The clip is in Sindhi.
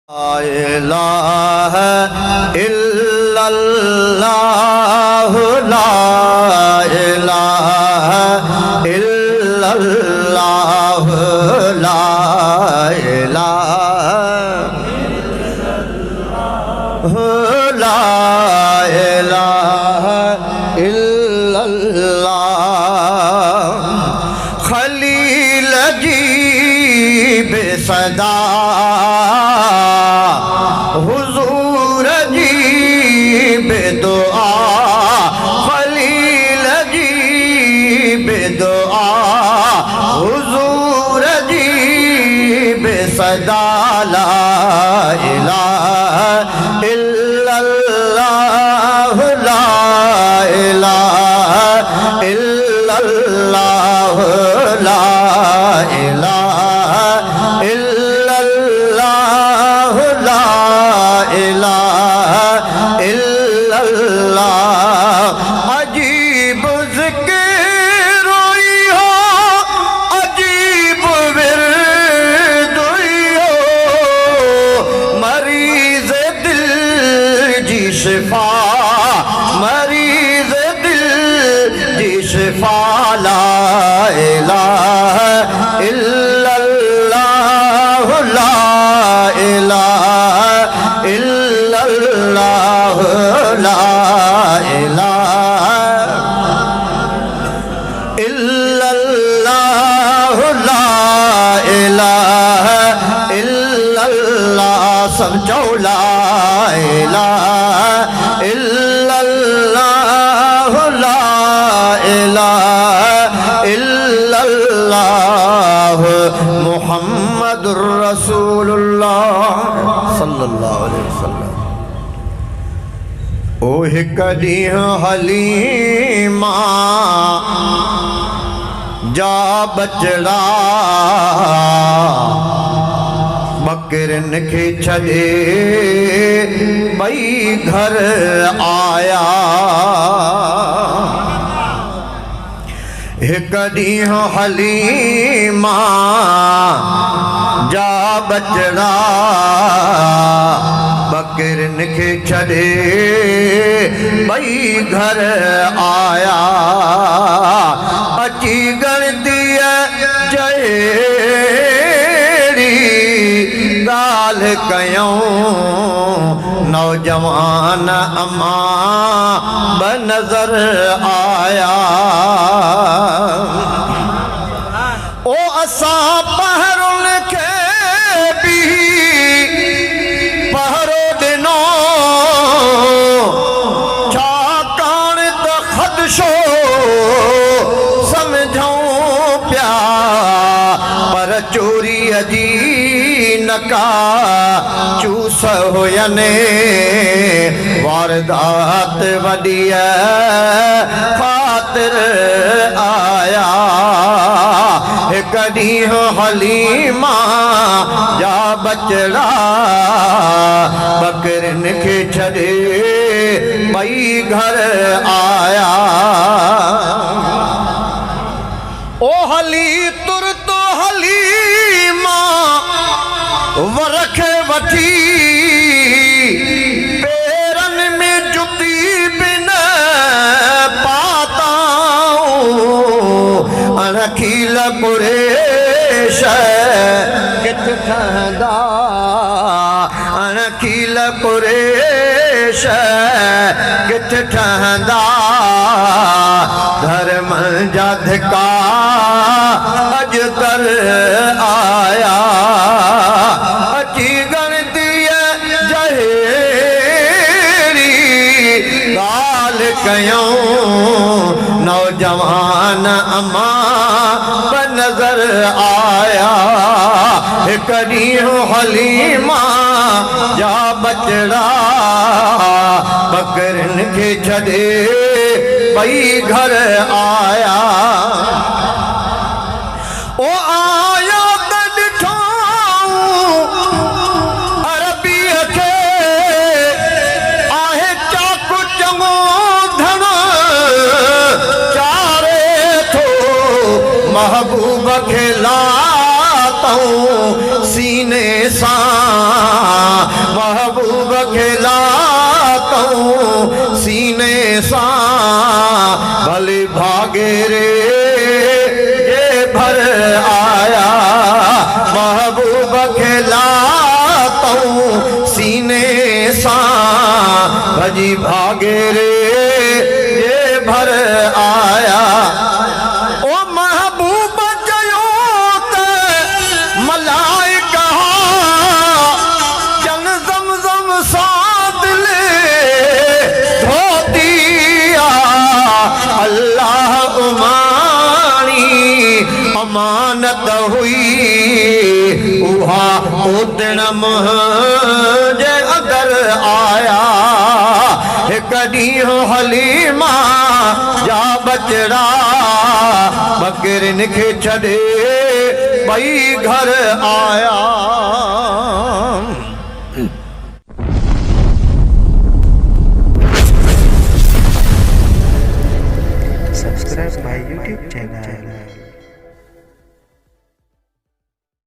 لا الہ الا اللہ لا الہ الا اللہ لا الہ لا الہ الا اللہ خلیل جی بے صدا حضور جی بے دعا خلیل جی بے دعا حضور جی بے صدا لا الہ الا اللہ لا الہ الا اللہ لا الہ الا اللہ لا الہ الا اللہ عجیب ذکر ہوئی ہو عجیب ورد ہوئی ہو مریض دل جی شفا مریض دل جی شفا لا الہ الا اللہ لا الہ الا اللہ لا الہ الا اللہ لا الہ الا اللہ سمجھو لا الہ الا اللہ لا الہ الا اللہ محمد رسول اللہ صلی اللہ علیہ وسلم اوہ کدیاں حلیمہ جا بچڑا بکرن کے چھڑے بھئی گھر آیا ایک دیہاں حلیمہ جا بچڑا بکرن کے چھڑے بھئی گھر آیا اچھی گردی جہیری گال کیوں نوجوان اماں بنظر آیا او اساں پہرن کے بھی پہرو دنو چھاکان تو خدشو سمجھوں پیا پر چوری جی نکا چوس ہوینے واردات وڈی خاطر آیا ایک دیہاں حلیمہ جا بچڑا بکرن کے چھڑے بھئی گھر آیا او حلی تر تو حلیمہ ورکھ وٹھی پیرن میں جتی بن پاتاؤں انکیل قریش کت ٹھہندا انکیل قریش کت ٹھہندا دھرم جا دھکا اج کر آیا اچھی گردی جہیری گال کیوں نوجوان اماں بنظر آیا ایک دیہاں حلیمہ جا بچڑا بکرن کے چھڑے بھئی گھر آیا او آیا ڈٹھاؤں عربی کے آہے چاکو چمو دھن چارے تھو محبوب کھلاتا ہوں سینے سان जी भागे रे ये भर आया ओ महबूब जयो ते मलाइका जन ज़मज़म साद ले धो दिया अल्लाह उमानी अमानत हुई उहा उदण मुझे अगर आया एक ॾींहुं हलीमा जा बचड़ा बकरिन खे छॾे ॿई घर आया Subscribe my YouTube channel.